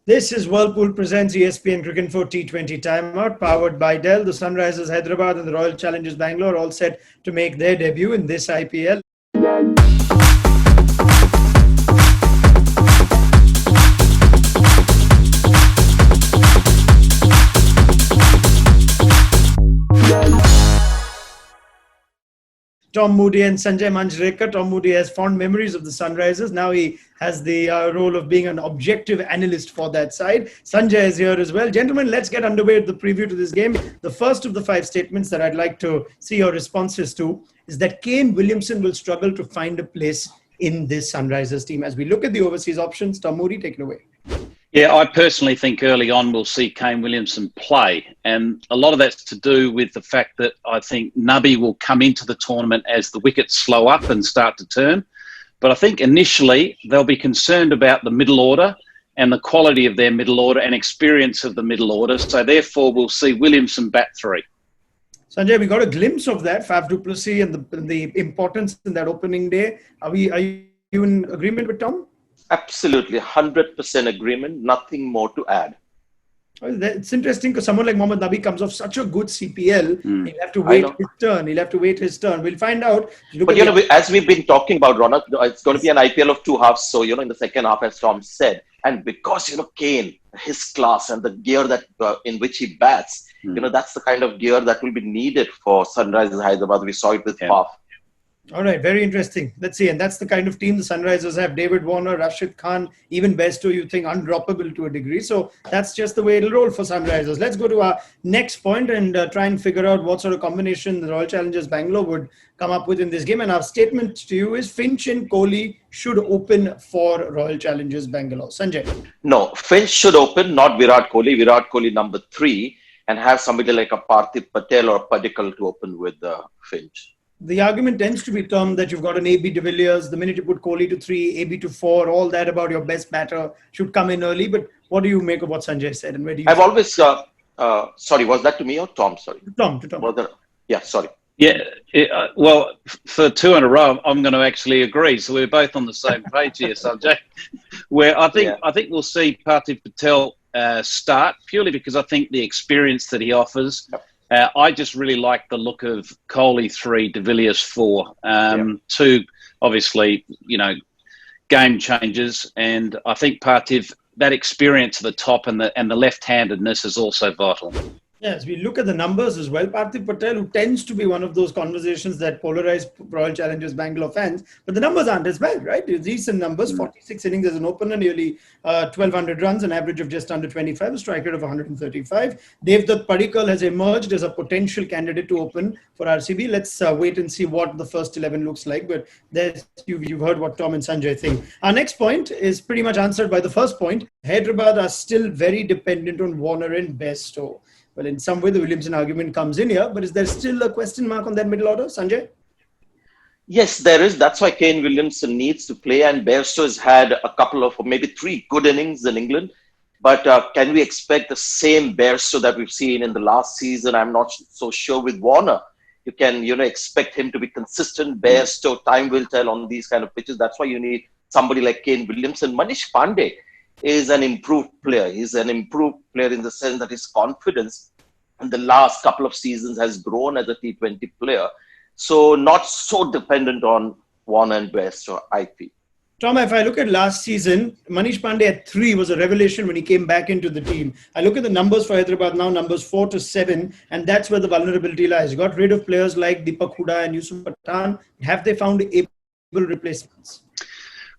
This is Whirlpool presents ESPN Cricinfo T20 Timeout, powered by Dell. The Sunrisers Hyderabad and the Royal Challengers Bangalore all set to make their debut in this IPL. Tom Moody and Sanjay Manjrekar. Tom Moody has fond memories of the Sunrisers. Now he has the role of being an objective analyst for that side. Sanjay is here as well. Gentlemen, let's get underway with the preview to this game. The first of the 5 statements that I'd like to see your responses to is that Kane Williamson will struggle to find a place in this Sunrisers team. As we look at the overseas options, Tom Moody, take it away. Yeah, I personally think early on we'll see Kane Williamson play. And a lot of that's to do with the fact that I think Nabi will come into the tournament as the wickets slow up and start to turn. But I think initially they'll be concerned about the middle order and the quality of their middle order and experience of the middle order. So therefore we'll see Williamson bat 3. Sanjay, we got a glimpse of that, Faf du Plessis and the importance in that opening day. Are you in agreement with Tom? Absolutely, 100% agreement, nothing more to add. It's interesting because someone like Mohammad Nabi comes off such a good CPL. He'll have to wait his turn. We'll find out. But, as we've been talking about, Ronak, it's going to be an IPL of 2 halves. So, in the second half, as Tom said, and because, Kane, his class and the gear that in which he bats, that's the kind of gear that will be needed for Sunrisers Hyderabad. We saw it with Faf. All right, very interesting. Let's see. And that's the kind of team the Sunrisers have. David Warner, Rashid Khan, even Bairstow, you think undroppable to a degree. So that's just the way it'll roll for Sunrisers. Let's go to our next point and try and figure out what sort of combination the Royal Challengers Bangalore would come up with in this game. And our statement to you is Finch and Kohli should open for Royal Challengers Bangalore. Sanjay? No, Finch should open, not Virat Kohli. Virat Kohli number 3, and have somebody like a Parthiv Patel or Padikkal to open with Finch. The argument tends to be, Tom, that you've got an AB de Villiers. The minute you put Kohli to 3, AB to 4, all that about your best batter should come in early. But what do you make of what Sanjay said? And where do you? I've always, sorry, was that to me or Tom? Sorry. To Tom. Yeah, sorry. Yeah, well, for 2 in a row, I'm going to actually agree. So we're both on the same page here, Sanjay. Where I think we'll see Parthiv Patel start purely because I think the experience that he offers. Yep. I just really like the look of Kohli 3, de Villiers 4. 2, obviously, game changers. And I think Parthiv, that experience at the top and the left-handedness is also vital. Yes, we look at the numbers as well. Parthiv Patel, who tends to be one of those conversations that polarize Royal Challengers Bangalore fans, but the numbers aren't as bad, right? Decent numbers, 46 innings as an opener, nearly 1,200 runs, an average of just under 25, a strike rate of 135. Devdutt Padikkal has emerged as a potential candidate to open for RCB. Let's wait and see what the first 11 looks like, but you've heard what Tom and Sanjay think. Our next point is pretty much answered by the first point. Hyderabad are still very dependent on Warner and Bairstow. Well, in some way, the Williamson argument comes in here, but is there still a question mark on that middle order, Sanjay? Yes, there is. That's why Kane Williamson needs to play, and Bairstow has had a couple of, maybe 3 good innings in England. But can we expect the same Bairstow that we've seen in the last season? I'm not so sure with Warner. You can, expect him to be consistent. Bairstow, time will tell on these kind of pitches. That's why you need somebody like Kane Williamson. Manish Pandey is an improved player. He's an improved player in the sense that his confidence in the last couple of seasons has grown as a T20 player. So not so dependent on Warner and Bairstow, I feel. Tom, if I look at last season, Manish Pandey at 3 was a revelation when he came back into the team. I look at the numbers for Hyderabad now, numbers 4 to 7, and that's where the vulnerability lies. Got rid of players like Deepak Hooda and Yusuf Pathan. Have they found able replacements?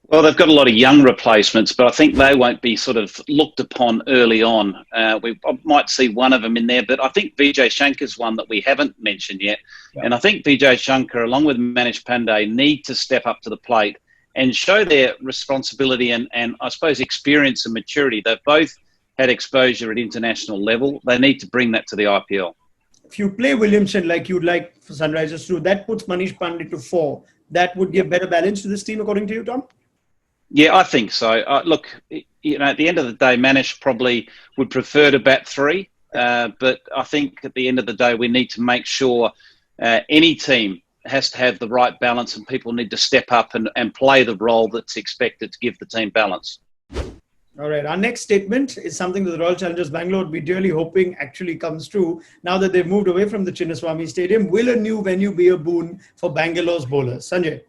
Well, they've got a lot of young replacements, but I think they won't be sort of looked upon early on. We might see one of them in there, but I think Vijay Shankar's one that we haven't mentioned yet. Yeah. And I think Vijay Shankar, along with Manish Pandey, need to step up to the plate and show their responsibility and I suppose, experience and maturity. They've both had exposure at international level. They need to bring that to the IPL. If you play Williamson like you'd like for Sunrisers to, that puts Manish Pandey to 4. That would give better balance to this team, according to you, Tom? Yeah, I think so. Look, at the end of the day, Manish probably would prefer to bat 3. But I think at the end of the day, we need to make sure any team has to have the right balance and people need to step up and play the role that's expected to give the team balance. All right. Our next statement is something that the Royal Challengers Bangalore would be dearly hoping actually comes true now that they've moved away from the Chinnaswamy Stadium. Will a new venue be a boon for Bangalore's bowlers? Sanjay.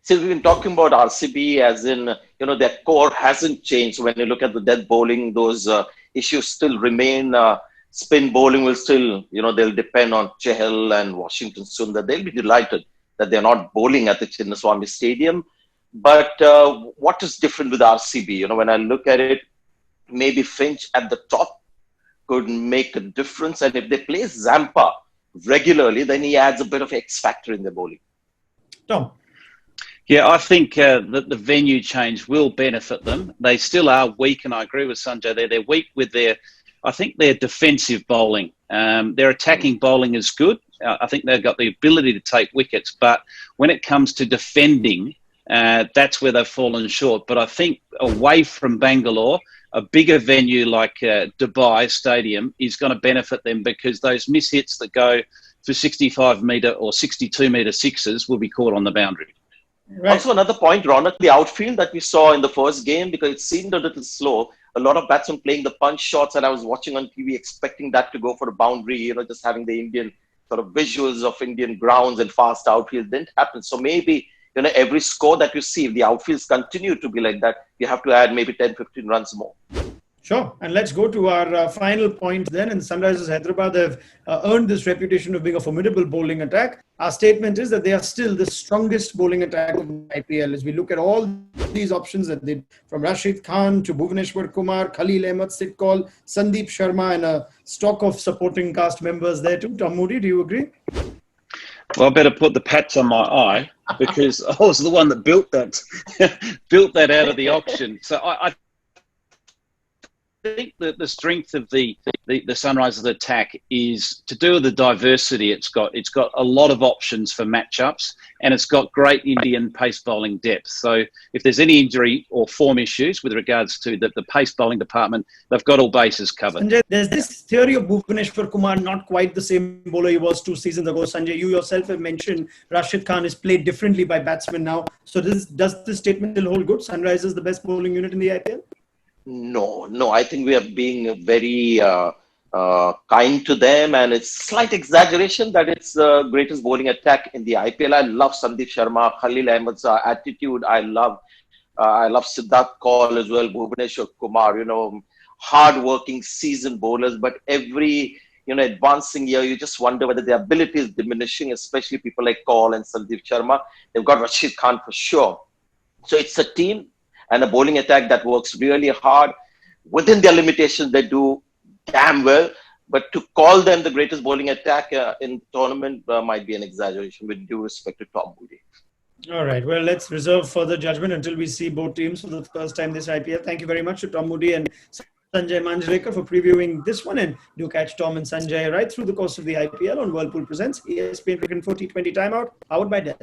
So we've been talking about RCB as in, their core hasn't changed. When you look at the death bowling, those issues still remain. Spin bowling will still, they'll depend on Chahal and Washington Sundar. They'll be delighted that they're not bowling at the Chinnaswamy Stadium. But what is different with RCB? When I look at it, maybe Finch at the top could make a difference. And if they play Zampa regularly, then he adds a bit of X factor in their bowling. Tom. Yeah, I think that the venue change will benefit them. They still are weak, and I agree with Sanjay there. They're weak with their defensive bowling. Their attacking bowling is good. I think they've got the ability to take wickets, but when it comes to defending, that's where they've fallen short. But I think away from Bangalore, a bigger venue like Dubai Stadium is going to benefit them, because those mishits that go for 65-metre or 62-metre sixes will be caught on the boundary. Right. Also, another point, Ronak, the outfield that we saw in the first game, because it seemed a little slow. A lot of batsmen playing the punch shots, and I was watching on TV expecting that to go for a boundary, just having the Indian sort of visuals of Indian grounds and fast outfield didn't happen. So maybe, every score that you see, if the outfields continue to be like that, you have to add maybe 10, 15 runs more. Sure. And let's go to our final point then. And Sunrisers Hyderabad have earned this reputation of being a formidable bowling attack. Our statement is that they are still the strongest bowling attack of the IPL. As we look at all these options that they, from Rashid Khan to Bhuvaneshwar Kumar, Khalil Ahmed, Sidkal, Sandeep Sharma, and a stock of supporting cast members there too. Tom Moody, do you agree? Well, I better put the patch on my eye, because I was the one that built that out of the auction. So I think that the strength of the Sunrisers attack is to do with the diversity it's got. It's got a lot of options for matchups, and it's got great Indian pace bowling depth. So if there's any injury or form issues with regards to the pace bowling department, they've got all bases covered. Sanjay, there's this theory of Bhuvaneshwar Kumar not quite the same bowler he was 2 seasons ago. Sanjay, you yourself have mentioned Rashid Khan is played differently by batsmen now. So does this statement still hold good? Sunrisers the best bowling unit in the IPL? No. I think we are being very kind to them, and it's slight exaggeration that it's the greatest bowling attack in the IPL. I love Sandeep Sharma, Khalil Ahmed's attitude. I love Siddharth Kaul as well, Bhuvaneshwar Kumar. Hard-working, seasoned bowlers, but every advancing year, you just wonder whether their ability is diminishing, especially people like Kaul and Sandeep Sharma. They've got Rashid Khan for sure. So it's a team and a bowling attack that works really hard. Within their limitations, they do damn well. But to call them the greatest bowling attack in the tournament might be an exaggeration, with due respect to Tom Moody. All right. Well, let's reserve further judgment until we see both teams for the first time this IPL. Thank you very much to Tom Moody and Sanjay Manjrekar for previewing this one. And do catch Tom and Sanjay right through the course of the IPL on Whirlpool Presents ESPN Cricinfo T20 Timeout, powered by Dell.